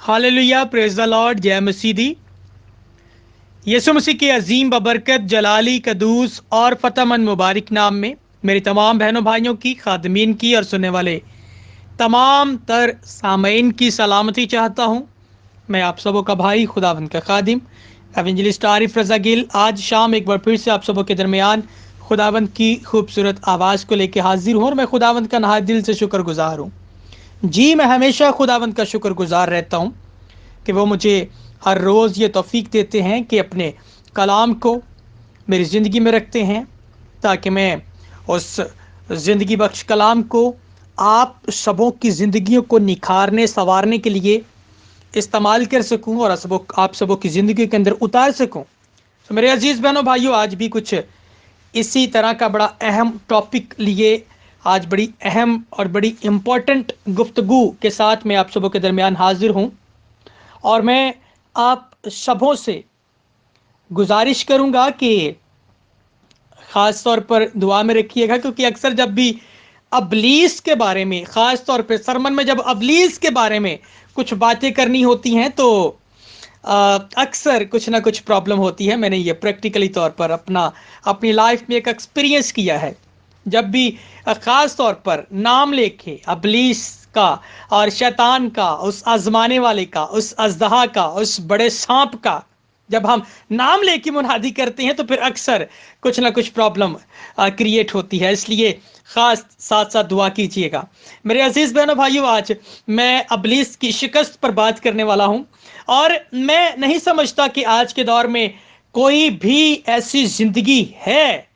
Hallelujah, praise the Lord, जय मसीदी। यीशु मसीह के अजीम बबरकत जलाली कदूस और फतेहमंद मुबारक नाम में मेरी तमाम बहनों भाइयों की, खादमीन की और सुनने वाले तमाम तर सामईन की सलामती चाहता हूँ। मैं आप सबों का भाई, खुदावंद का खादिम एवेंजलिस्ट आरिफ रज़ा गिल आज शाम एक बार फिर से आप सबों के दरमियान खुदावंद की खूबसूरत आवाज़ को लेकर हाजिर हूँ और मैं खुदावंद का नहायत दिल से शुक्रगुजार हूँ। जी, मैं हमेशा खुदावंद का शुक्रगुजार रहता हूँ कि वो मुझे हर रोज़ ये तौफीक देते हैं कि अपने कलाम को मेरी ज़िंदगी में रखते हैं, ताकि मैं उस ज़िंदगी बख्श कलाम को आप सबों की ज़िंदगियों को निखारने संवारने के लिए इस्तेमाल कर सकूं और आप सबों की ज़िंदगी के अंदर उतार सकूं। तो मेरे अजीज़ बहनों भाइयों, आज भी कुछ इसी तरह का बड़ा अहम टॉपिक लिए आज बड़ी अहम और बड़ी इम्पोर्टेंट गुफ्तगू के साथ मैं आप सबों के दरमियान हाजिर हूँ। और मैं आप सबों से गुजारिश करूंगा कि ख़ास तौर पर दुआ में रखिएगा, क्योंकि अक्सर जब भी अबलीस के बारे में, ख़ास तौर पे सरमन में जब अबलीस के बारे में कुछ बातें करनी होती हैं तो अक्सर कुछ ना कुछ प्रॉब्लम होती है। मैंने ये प्रैक्टिकली तौर पर अपनी लाइफ में एक एक्सपीरियंस किया है। जब भी ख़ास तौर पर नाम लेके अबलीस का और शैतान का, उस आजमाने वाले का, उस अजदहा का, उस बड़े सांप का जब हम नाम लेके मुनादी करते हैं तो फिर अक्सर कुछ ना कुछ प्रॉब्लम क्रिएट होती है। इसलिए ख़ास साथ साथ दुआ कीजिएगा। मेरे अजीज़ बहनों भाइयों, आज मैं अबलीस की शिकस्त पर बात करने वाला हूं और मैं नहीं समझता कि आज के दौर में कोई भी ऐसी ज़िंदगी है,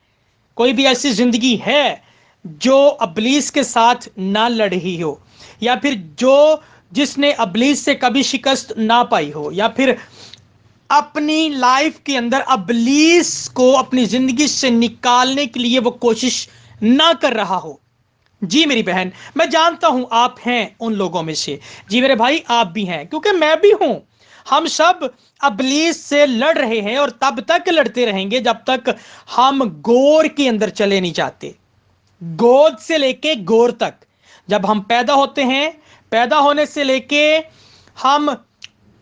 कोई भी ऐसी ज़िंदगी है जो अबलीस के साथ ना लड़ रही हो, या फिर जिसने अबलीस से कभी शिकस्त ना पाई हो, या फिर अपनी लाइफ के अंदर अबलीस को अपनी ज़िंदगी से निकालने के लिए वो कोशिश ना कर रहा हो। जी मेरी बहन, मैं जानता हूं आप हैं उन लोगों में से। जी मेरे भाई, आप भी हैं, क्योंकि मैं भी हूं। हम सब अबलीस से लड़ रहे हैं और तब तक लड़ते रहेंगे जब तक हम गोर के अंदर चले नहीं जाते। गोद से लेके गोर तक जब हम पैदा होते हैं, पैदा होने से लेके हम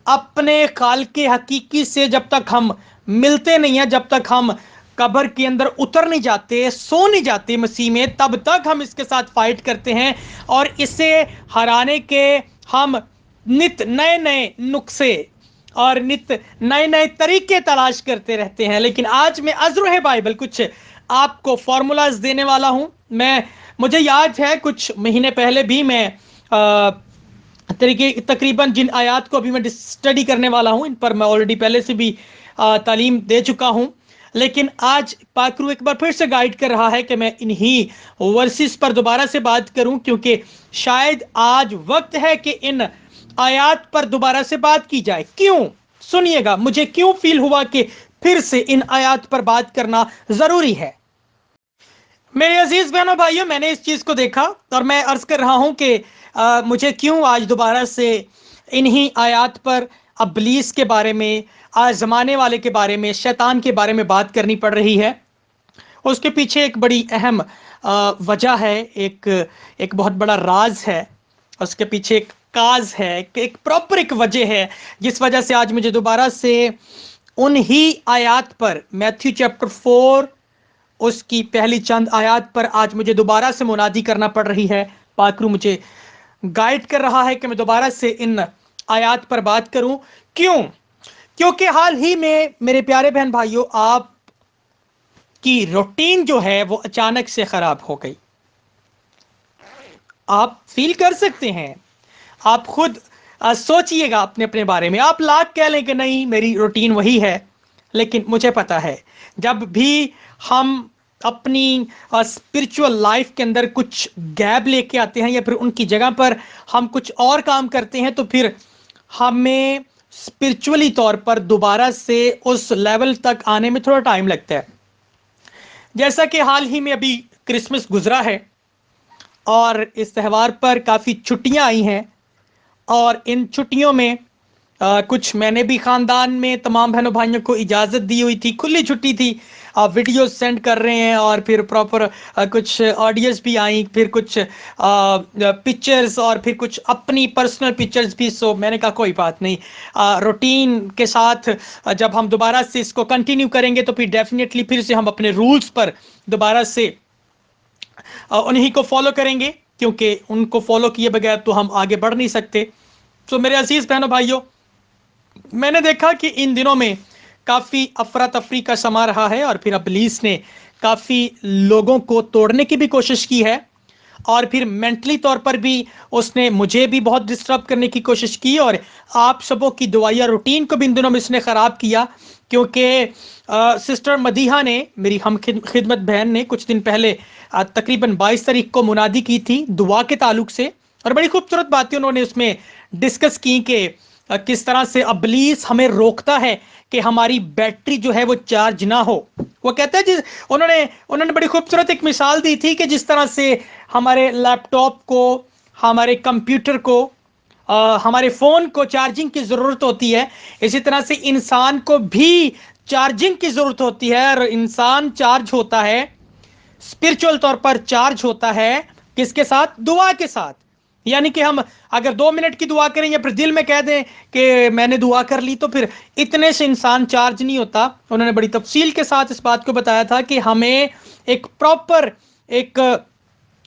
अपने खाल के हकीकी से जब तक हम मिलते नहीं हैं, जब तक हम कब्र के अंदर उतर नहीं जाते, सो नहीं जाते मसीह में, तब तक हम इसके साथ फाइट करते हैं और इसे हराने के हम नित नए नए नुस्खे और नित नए नए तरीके तलाश करते रहते हैं। लेकिन आज मैं अज़्र बाइबल कुछ आपको फॉर्मूलाज देने वाला हूं। मुझे याद है कुछ महीने पहले भी मैं तकरीबन जिन आयात को अभी मैं स्टडी करने वाला हूं, इन पर मैं ऑलरेडी पहले से भी तालीम दे चुका हूं, लेकिन आज पाकरू एक बार फिर से गाइड कर रहा है कि मैं इन्हीं वर्सेस पर दोबारा से बात करूं, क्योंकि शायद आज वक्त है कि इन आयात पर दोबारा से बात की जाए। क्यों? सुनिएगा, मुझे क्यों फील हुआ कि फिर से इन आयात पर बात करना ज़रूरी है। मेरे अजीज बहनों भाइयों, मैंने इस चीज़ को देखा और मैं अर्ज कर रहा हूं कि मुझे क्यों आज दोबारा से इन्हीं आयात पर अबलीस के बारे में, आजमाने वाले के बारे में, शैतान के बारे में बात करनी पड़ रही है। उसके पीछे एक बड़ी अहम वजह है, एक बहुत बड़ा राज है। उसके पीछे एक काज है, एक प्रॉपर एक वजह है जिस वजह से आज मुझे दोबारा से उन्हीं आयात पर, मैथ्यू चैप्टर 4 उसकी पहली चंद आयात पर आज मुझे दोबारा से मुनादी करना पड़ रही है। पाकरू मुझे गाइड कर रहा है कि मैं दोबारा से इन आयात पर बात करूं। क्यों? क्योंकि हाल ही में मेरे प्यारे बहन भाइयों, आप की रूटीन जो है वो अचानक से खराब हो गई। आप फील कर सकते हैं, आप खुद सोचिएगा अपने अपने बारे में। आप लाख कह लें कि नहीं मेरी रूटीन वही है, लेकिन मुझे पता है जब भी हम अपनी स्पिरिचुअल लाइफ के अंदर कुछ गैप लेके आते हैं या फिर उनकी जगह पर हम कुछ और काम करते हैं, तो फिर हमें स्पिरिचुअली तौर पर दोबारा से उस लेवल तक आने में थोड़ा टाइम लगता है। जैसा कि हाल ही में अभी क्रिसमस गुजरा है और इस त्यौहार पर काफ़ी छुट्टियां आई हैं, और इन छुट्टियों में कुछ मैंने भी ख़ानदान में तमाम बहनों भाइयों को इजाज़त दी हुई थी, खुली छुट्टी थी वीडियो सेंड कर रहे हैं और फिर प्रॉपर कुछ ऑडियोज भी आई, फिर कुछ पिक्चर्स और फिर कुछ अपनी पर्सनल पिक्चर्स भी। सो मैंने कहा कोई बात नहीं, रूटीन के साथ जब हम दोबारा से इसको कंटिन्यू करेंगे तो फिर डेफिनेटली फिर से हम अपने रूल्स पर दोबारा से उन्हीं को फॉलो करेंगे, क्योंकि उनको फॉलो किए बगैर तो हम आगे बढ़ नहीं सकते। तो मेरे अजीज बहनों भाइयों, मैंने देखा कि इन दिनों में काफ़ी अफरा तफरी का समा रहा है और फिर इब्लीस ने काफ़ी लोगों को तोड़ने की भी कोशिश की है, और फिर मेंटली तौर पर भी उसने मुझे भी बहुत डिस्टर्ब करने की कोशिश की, और आप सबों की दुआया रूटीन को भी इन दिनों में इसने ख़राब किया। क्योंकि सिस्टर मदीहा ने, मेरी हम खिदमत बहन ने कुछ दिन पहले तकरीबन 22 तारीख को मुनादी की थी दुआ के ताल्लुक से, और बड़ी खूबसूरत बातें उन्होंने उसमें डिस्कस की कि किस तरह से इब्लीस हमें रोकता है कि हमारी बैटरी जो है वो चार्ज ना हो। वो कहता है जिस उन्होंने उन्होंने बड़ी खूबसूरत एक मिसाल दी थी कि जिस तरह से हमारे लैपटॉप को, हमारे कंप्यूटर को, हमारे फ़ोन को चार्जिंग की ज़रूरत होती है, इसी तरह से इंसान को भी चार्जिंग की ज़रूरत होती है। और इंसान चार्ज होता है, स्पिरिचुअल तौर पर चार्ज होता है किसके साथ? दुआ के साथ। यानी कि हम अगर 2 मिनट की दुआ करें या फिर दिल में कह दें कि मैंने दुआ कर ली, तो फिर इतने से इंसान चार्ज नहीं होता। उन्होंने बड़ी तफसील के साथ इस बात को बताया था कि हमें एक प्रॉपर एक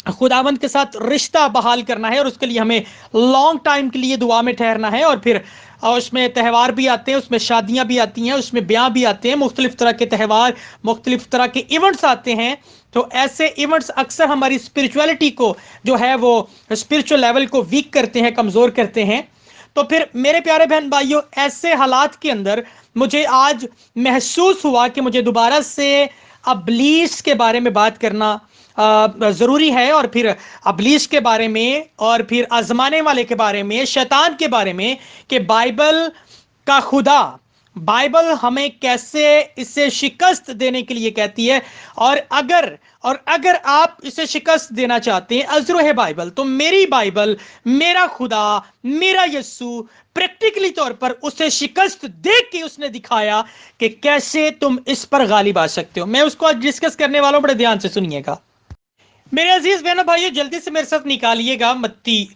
खुदावंद के साथ रिश्ता बहाल करना है, और उसके लिए हमें लॉन्ग टाइम के लिए दुआ में ठहरना है। और फिर उसमें त्यौहार भी आते हैं, उसमें शादियां भी आती हैं, उसमें ब्याह भी आते हैं, मुख्तलिफ तरह के त्यौहार, मुख्तलिफ तरह के इवेंट्स आते हैं। तो ऐसे इवेंट्स अक्सर हमारी स्पिरिचुअलिटी को जो है वो स्पिरिचुअल लेवल को वीक करते हैं, कमज़ोर करते हैं। तो फिर मेरे प्यारे बहन भाइयों, ऐसे हालात के अंदर मुझे आज महसूस हुआ कि मुझे दोबारा से अबलीस के बारे में बात करना ज़रूरी है, और फिर अबलीस के बारे में, और फिर आजमाने वाले के बारे में, शैतान के बारे में, कि बाइबल का खुदा, बाइबल हमें कैसे इसे शिकस्त देने के लिए कहती है। और अगर आप इसे शिकस्त देना चाहते हैं, अज़्रो है बाइबल, तो मेरी बाइबल, मेरा खुदा, मेरा यस्सु प्रैक्टिकली तौर पर उसे शिकस्त दे के उसने दिखाया कि कैसे तुम इस पर गालिब आ सकते हो। मैं उसको आज डिस्कस करने वाला हूं, बड़े ध्यान से सुनिएगा। मेरे अजीज बहनों भाइयों, जल्दी से मेरे साथ निकालिएगा मत्ती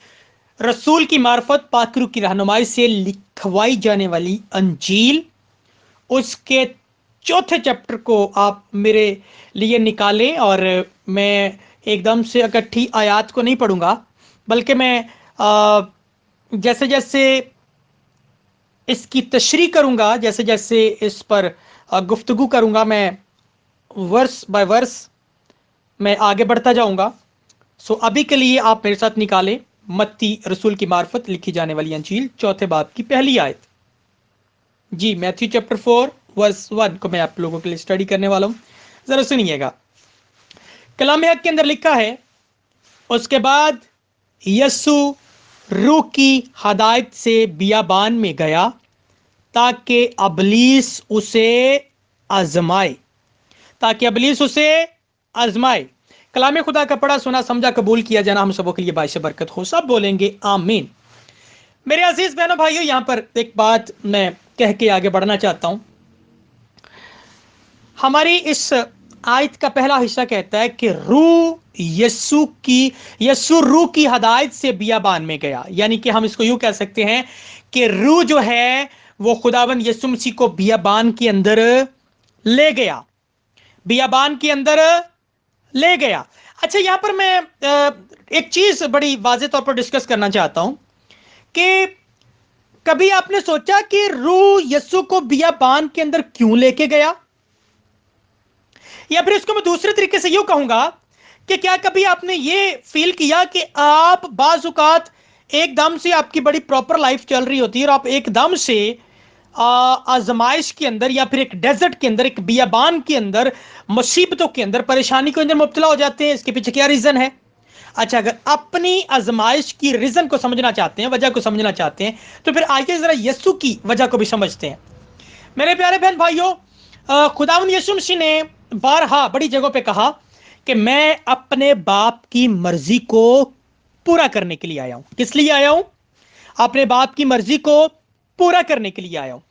रसूल की मार्फत पाकरू की रहनुमाई से लिखवाई जाने वाली अंजील, उसके चौथे चैप्टर को आप मेरे लिए निकालें। और मैं एकदम से इकट्ठी आयात को नहीं पढ़ूंगा, बल्कि मैं जैसे जैसे इसकी तशरीह करूंगा, जैसे जैसे इस पर गुफ्तगू करूंगा, मैं वर्स बाय वर्स मैं आगे बढ़ता जाऊंगा। सो अभी के लिए आप मेरे साथ निकालें मत्ती रसूल की मार्फत लिखी जाने वाली अंजील, चौथे बाब की पहली आयत। जी, मैथ्यू चैप्टर 4 वर्स 1 को मैं आप लोगों के लिए स्टडी करने वाला हूं, जरा सुनिएगा। कलाम हक के अंदर लिखा है, उसके बाद यस्सु रूह की हदायत से बियाबान में गया ताकि अबलीस उसे आजमाए, ताकि अबलीस उसे आजमाए। कलाम खुदा का पढ़ा सुना समझा कबूल किया जाना हम सबों के लिए बाइश बरकत हो। सब बोलेंगे आमीन। मेरे अजीज बहनों भाइयों, यहां पर एक बात मैं कह के आगे बढ़ना चाहता हूं। हमारी इस आयत का पहला हिस्सा कहता है कि यस्सु रूह की हदायत से बियाबान में गया। यानी कि हम इसको यूं कह सकते हैं कि रूह जो है वो खुदाबंद यस्सु मसीह को बियाबान के अंदर ले गया, बियाबान के अंदर ले गया। अच्छा, यहां पर मैं एक चीज बड़ी वाज़ेह तौर पर डिस्कस करना चाहता हूं कि कभी आपने सोचा कि रूह यस्सु को बियाबान के अंदर क्यों लेके गया? या फिर इसको मैं दूसरे तरीके से यूं कहूंगा कि क्या कभी आपने ये फील किया कि आप बाजुकात एकदम से आपकी बड़ी प्रॉपर लाइफ चल रही होती है और आप एकदम से आजमाइश के अंदर या फिर एक डेजर्ट के अंदर, एक बियाबान के अंदर, मुसीबतों के अंदर, परेशानी के अंदर मुब्तला हो जाते हैं? इसके पीछे क्या रीजन है? अच्छा, अगर अपनी आजमाइश की रीजन को समझना चाहते हैं, वजह को समझना चाहते हैं, तो फिर आइए जरा यस्सु की वजह को भी समझते हैं। मेरे प्यारे बहन भाइयों, खुदावंद यीशु मसीह ने बारहा बड़ी जगहों पे कहा कि मैं अपने बाप की मर्जी को पूरा करने के लिए आया हूं। किस लिए आया हूं? अपने बाप की मर्जी को पूरा करने के लिए आया हूं।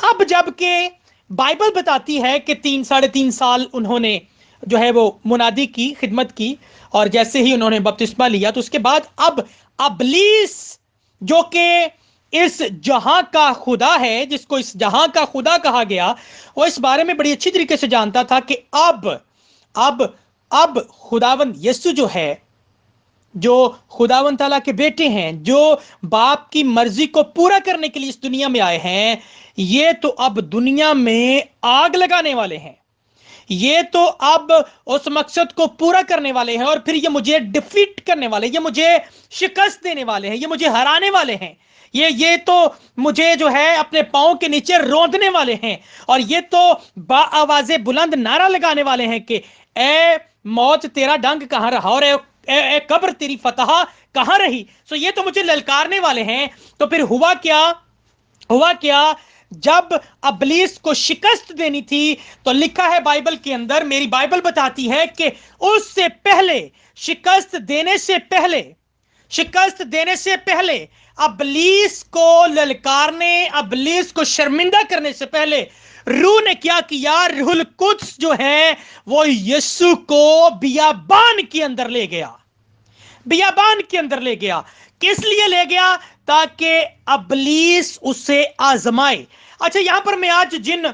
अब जबकि बाइबल बताती है कि 3 साढ़े 3 साल उन्होंने जो है वो मुनादी की, खिदमत की, और जैसे ही उन्होंने बपतिस्मा लिया तो उसके बाद अब अबलीस जो कि इस जहां का खुदा है, जिसको इस जहां का खुदा कहा गया, वो इस बारे में बड़ी अच्छी तरीके से जानता था कि अब अब खुदावंद यीशु जो है, जो खुदावंद ताला के बेटे हैं, जो बाप की मर्जी को पूरा करने के लिए इस दुनिया में आए हैं, ये तो अब दुनिया में आग लगाने वाले हैं। ये तो अब उस मकसद को पूरा करने वाले हैं, और फिर ये मुझे डिफीट करने वाले, ये मुझे शिकस्त देने वाले हैं, ये मुझे हराने वाले हैं, ये तो मुझे जो है अपने पांव के नीचे रोंदने वाले हैं, और ये तो बाआवाज़े बुलंद नारा लगाने वाले हैं कि ए मौत तेरा डंक कहां रहा, और ए कब्र तेरी फतह कहां रही। सो ये तो मुझे ललकारने वाले हैं। तो फिर हुआ क्या जब अबलीस को शिकस्त देनी थी, तो लिखा है बाइबल के अंदर, मेरी बाइबल बताती है कि उससे पहले, शिकस्त देने से पहले अबलीस को ललकारने, अबलीस को शर्मिंदा करने से पहले रूह ने क्या किया? रूहुल कुद्स जो है वो यीशु को बियाबान के अंदर ले गया, बियाबान के अंदर ले गया। किस लिए ले गया? ताकि अबलीस उसे आजमाए। अच्छा, यहां पर मैं आज जिन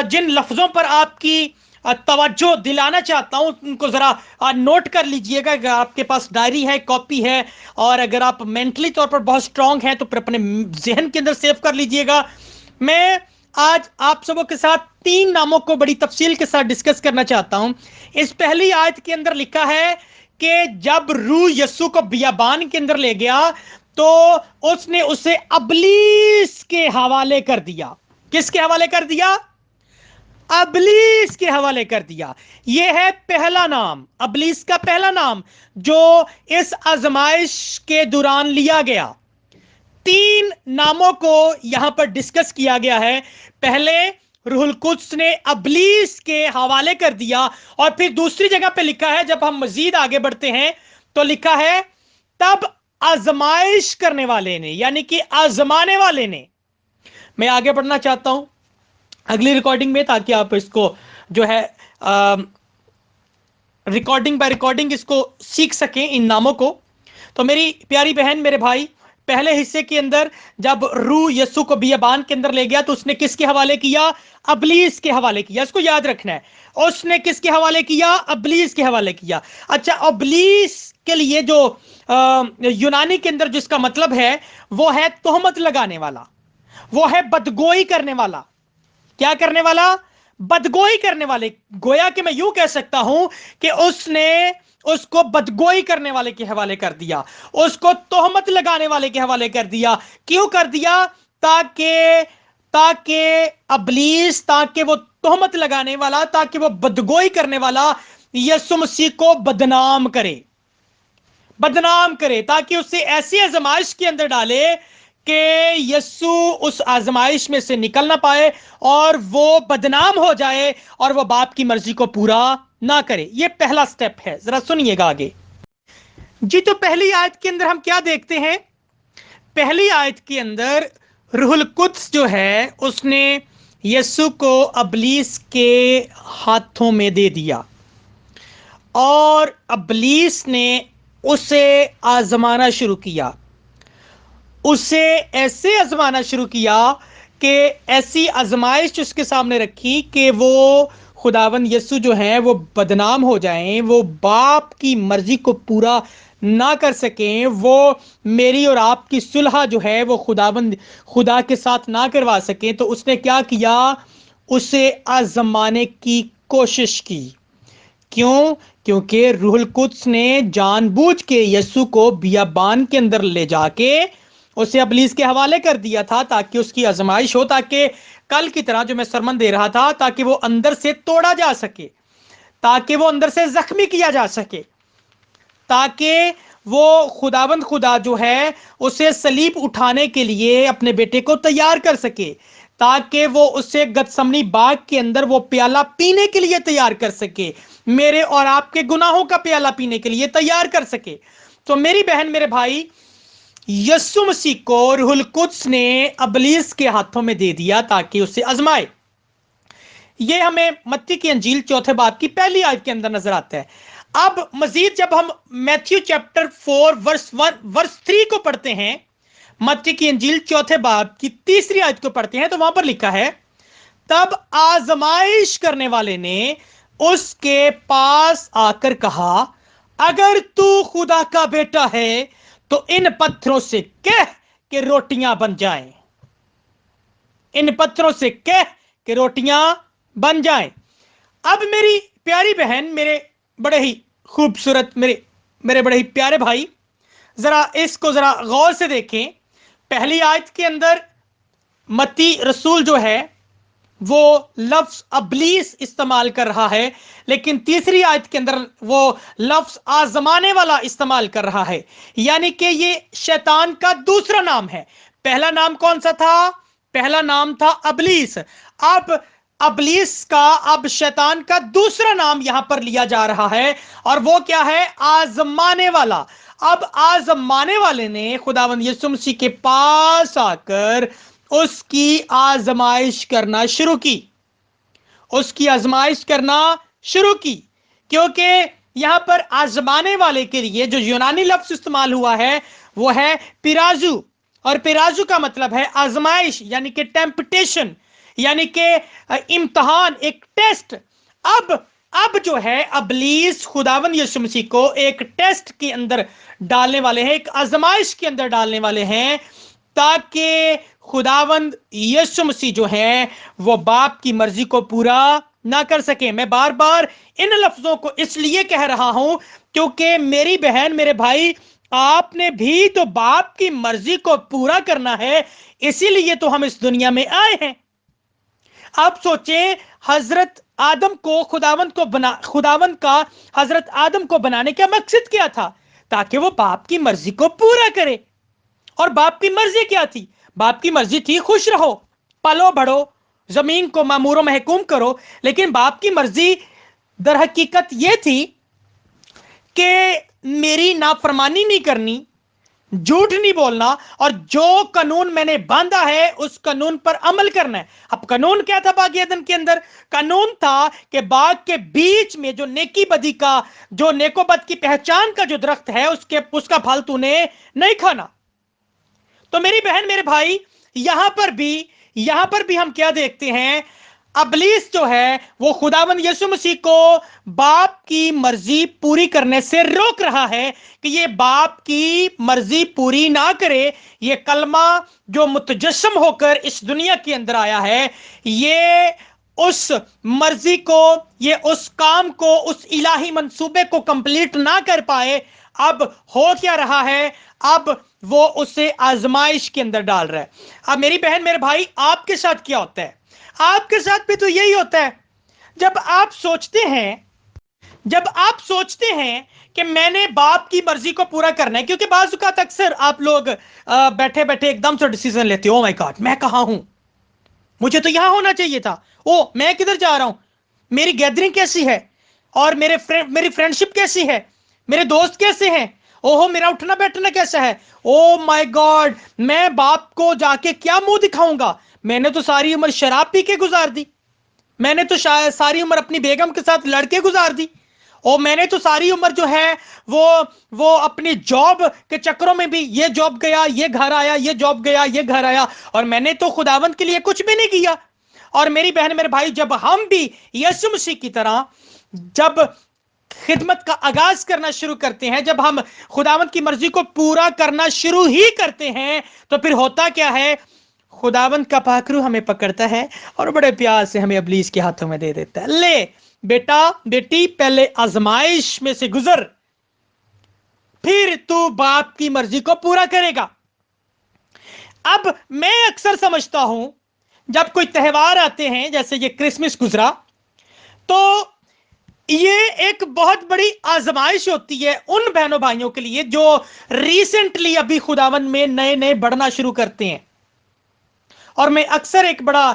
जिन लफ्जों पर आपकी तवज्जो दिलाना चाहता हूं, उनको जरा नोट कर लीजिएगा। अगर आपके पास डायरी है, कॉपी है, और अगर आप मेंटली तौर पर बहुत स्ट्रांग हैं तो फिर अपने जहन के अंदर सेव कर लीजिएगा। मैं आज आप सबों के साथ 3 नामों को बड़ी तफसील के साथ डिस्कस करना चाहता हूं। इस पहली आयत के अंदर लिखा है कि जब रूह यीशु को बियाबान के अंदर ले गया तो उसने उसे अबलीस के हवाले कर दिया। किसके हवाले कर दिया? अबलीस के हवाले कर दिया। यह है पहला नाम, अबलीस का पहला नाम जो इस आजमाइश के दौरान लिया गया। 3 नामों को यहां पर डिस्कस किया गया है। पहले रूहुल कुद्स ने अबलीस के हवाले कर दिया, और फिर दूसरी जगह पे लिखा है, जब हम मजीद आगे बढ़ते हैं तो लिखा है तब आजमाइश करने वाले ने, यानी कि आजमाने वाले ने। मैं आगे बढ़ना चाहता हूं अगली रिकॉर्डिंग में, ताकि आप इसको जो है रिकॉर्डिंग बाय रिकॉर्डिंग इसको सीख सकें, इन नामों को। तो मेरी प्यारी बहन, मेरे भाई, पहले हिस्से के अंदर जब रूह यीशु को बियाबान के अंदर ले गया तो उसने किसके हवाले किया? अबलीस के हवाले किया। इसको याद रखना है, उसने किसके हवाले किया? अबलीस के हवाले किया। अच्छा, अबलीस के लिए जो यूनानी के अंदर जिसका मतलब है वो है तोहमत लगाने वाला, वो है बदगोई करने वाला। क्या करने वाला? बदगोई करने वाले। गोया कि मैं यूं कह सकता हूं कि उसने उसको बदगोई करने वाले के हवाले कर दिया, उसको तोहमत लगाने वाले के हवाले कर दिया। क्यों कर दिया? ताकि ताकि अबलीस, ताकि वो तोहमत लगाने वाला, ताकि वो बदगोई करने वाला यीशु मसीह को बदनाम करे, ताकि उसे ऐसी आजमाइश के अंदर डाले कि यीशु उस आजमाइश में से निकल ना पाए और वो बदनाम हो जाए और वो बाप की मर्जी को पूरा ना करे। ये पहला स्टेप है। जरा सुनिएगा आगे जी। तो पहली आयत के अंदर हम क्या देखते हैं? पहली आयत के अंदर रूहुल कुद्स जो है उसने यीशु को अबलीस के हाथों में दे दिया, और अबलीस ने उसे आजमाना शुरू किया, उसे ऐसे आजमाना शुरू किया कि ऐसी आजमाइश उसके सामने रखी कि वो खुदावन यीशु जो हैं वो बदनाम हो जाएं, वो बाप की मर्जी को पूरा ना कर सकें, वो मेरी और आपकी सुलह जो है वो खुदा के साथ ना करवा सकें। तो उसने क्या किया? उसे आजमाने की कोशिश की। क्यों? क्योंकि रूहुल कुद्स ने जानबूझ के यीशु को बियाबान के अंदर ले जाके उसे अबलीस के हवाले कर दिया था, ताकि उसकी आजमाइश हो, ताकि कल की तरह जो मैं सरमन दे रहा था, ताकि वो अंदर से तोड़ा जा सके, ताकि वो अंदर से जख्मी किया जा सके, ताकि वो खुदा जो है उसे सलीब उठाने के लिए अपने बेटे को तैयार कर सके, ताकि वो उसे गतसमनी बाग के अंदर वो प्याला पीने के लिए तैयार कर सके, मेरे और आपके गुनाहों का प्याला पीने के लिए तैयार कर सके। तो मेरी बहन, मेरे भाई, यीशु मसीह को रूहुल कुद्स ने अबलीस के हाथों में दे दिया ताकि उसे आजमाए। یہ ہمیں متی کی انجیل چوتھے باب کی پہلی آیت کے اندر نظر آتا ہے۔ اب مزید جب ہم میتھیو چیپٹر 4 ورس 3 کو پڑھتے ہیں، متی کی انجیل چوتھے باب کی تیسری آیت کو پڑھتے ہیں، تو وہاں پر لکھا ہے تب آزمائش کرنے والے نے اس کے پاس آ کر کہا اگر تو خدا کا بیٹا ہے تو ان پتھروں سے کہہ کہ روٹیاں بن جائیں، ان پتھروں سے کہہ کہ روٹیاں بن جائیں۔ اب میری پیاری بہن، میرے بڑے ہی خوبصورت، میرے بڑے ہی پیارے بھائی، ذرا اس کو ذرا غور سے دیکھیں۔ پہلی آیت کے اندر متی رسول جو ہے وہ لفظ ابلیس استعمال کر رہا ہے، لیکن تیسری آیت کے اندر وہ لفظ آزمانے والا استعمال کر رہا ہے، یعنی کہ یہ شیطان کا دوسرا نام ہے۔ پہلا نام کون سا تھا؟ پہلا نام تھا ابلیس۔ اب ابلیس کا، اب شیطان کا دوسرا نام یہاں پر لیا جا رہا ہے، اور وہ کیا ہے؟ آزمانے والا۔ اب آزمانے والے نے خداوند یسوع مسیح کے پاس آ کر اس کی آزمائش کرنا شروع کی، اس کی آزمائش کرنا شروع کی، کیونکہ یہاں پر آزمانے والے کے لیے جو یونانی لفظ استعمال ہوا ہے وہ ہے پیرازو، اور پیرازو کا مطلب ہے آزمائش، یعنی کہ ٹیمپٹیشن، یعنی کہ امتحان، ایک ٹیسٹ۔ اب جو ہے ابلیس خداوند یسوع مسیح کو ایک ٹیسٹ کے اندر ڈالنے والے ہیں، ایک آزمائش کے اندر ڈالنے والے ہیں، تاکہ خداوند یسوع مسیح جو ہے وہ باپ کی مرضی کو پورا نہ کر سکے۔ میں بار بار ان لفظوں کو اس لیے کہہ رہا ہوں کیونکہ میری بہن، میرے بھائی، آپ نے بھی تو باپ کی مرضی کو پورا کرنا ہے، اسی لیے تو ہم اس دنیا میں آئے ہیں۔ آپ سوچیں، حضرت آدم کو خداوند کا حضرت آدم کو بنانے کا مقصد کیا تھا؟ تاکہ وہ باپ کی مرضی کو پورا کرے۔ اور باپ کی مرضی کیا تھی؟ باپ کی مرضی تھی خوش رہو، پلو بڑھو، زمین کو معمور و محکوم کرو۔ لیکن باپ کی مرضی در حقیقت یہ تھی کہ میری نافرمانی نہیں کرنی، جھوٹ نہیں بولنا، اور جو قانون میں نے باندھا ہے اس قانون پر عمل کرنا ہے۔ اب قانون کیا تھا باغ عدن کے اندر؟ قانون تھا کہ باغ کے بیچ میں جو نیکی بدی کا، جو نیک و بد کی پہچان کا جو درخت ہے اس کا پھل تو نے نہیں کھانا۔ تو میری بہن، میرے بھائی، یہاں پر بھی ہم کیا دیکھتے ہیں؟ ابلیس جو ہے وہ خداوند یسوع مسیح کو باپ کی مرضی پوری کرنے سے روک رہا ہے کہ یہ باپ کی مرضی پوری نہ کرے۔ یہ کلمہ جو متجسم ہو کر اس دنیا کے اندر آیا ہے، یہ اس مرضی کو، یہ اس کام کو، اس الہی منصوبے کو کمپلیٹ نہ کر پائے۔ اب ہو کیا رہا ہے؟ اب وہ اسے آزمائش کے اندر ڈال رہا ہے۔ اب میری بہن، میرے بھائی، آپ کے ساتھ کیا ہوتا ہے؟ آپ کے ساتھ بھی تو یہی ہوتا ہے۔ جب آپ سوچتے ہیں کہ میں نے باپ کی مرضی کو پورا کرنا ہے، کیونکہ بعض اوقات اکثر آپ لوگ بیٹھے بیٹھے ایک دم سے ڈیسیژن لیتے ہو، او مائی گاڈ، میں کہاں ہوں؟ مجھے تو یہاں ہونا چاہیے تھا۔ او، میں کدھر جا رہا ہوں؟ میری گیدرنگ کیسی ہے؟ اور میری فرینڈشپ کیسی ہے؟ میرے دوست کیسے ہیں؟ اوہو، میرا اٹھنا بیٹھنا کیسا ہے؟ او مائی گاڈ، میں باپ کو جا کے کیا منہ دکھاؤں گا؟ میں نے تو ساری عمر شراب پی کے گزار دی، میں نے تو ساری عمر اپنی بیگم کے ساتھ لڑ کے گزار دی، اور میں نے تو ساری عمر جو ہے وہ اپنی جاب کے چکروں میں بھی، یہ جاب گیا، یہ گھر آیا، یہ جاب گیا، یہ گھر آیا، اور میں نے تو خداوند کے لیے کچھ بھی نہیں کیا۔ اور میری بہن، میرے بھائی، جب ہم بھی یسوع مسیح کی طرح جب خدمت کا آغاز کرنا شروع کرتے ہیں، جب ہم خداوند کی مرضی کو پورا کرنا شروع ہی کرتے ہیں، تو پھر ہوتا کیا ہے؟ خداوند کا پاکرو ہمیں پکڑتا ہے اور بڑے پیار سے ہمیں ابلیس کے ہاتھوں میں دے دیتا ہے۔ لے بیٹا، بیٹی، پہلے آزمائش میں سے گزر، پھر تو باپ کی مرضی کو پورا کرے گا۔ اب میں اکثر سمجھتا ہوں جب کوئی تہوار آتے ہیں، جیسے یہ کرسمس گزرا، تو یہ ایک بہت بڑی آزمائش ہوتی ہے ان بہنوں بھائیوں کے لیے جو ریسنٹلی ابھی خداوند میں نئے بڑھنا شروع کرتے ہیں۔ اور میں اکثر ایک بڑا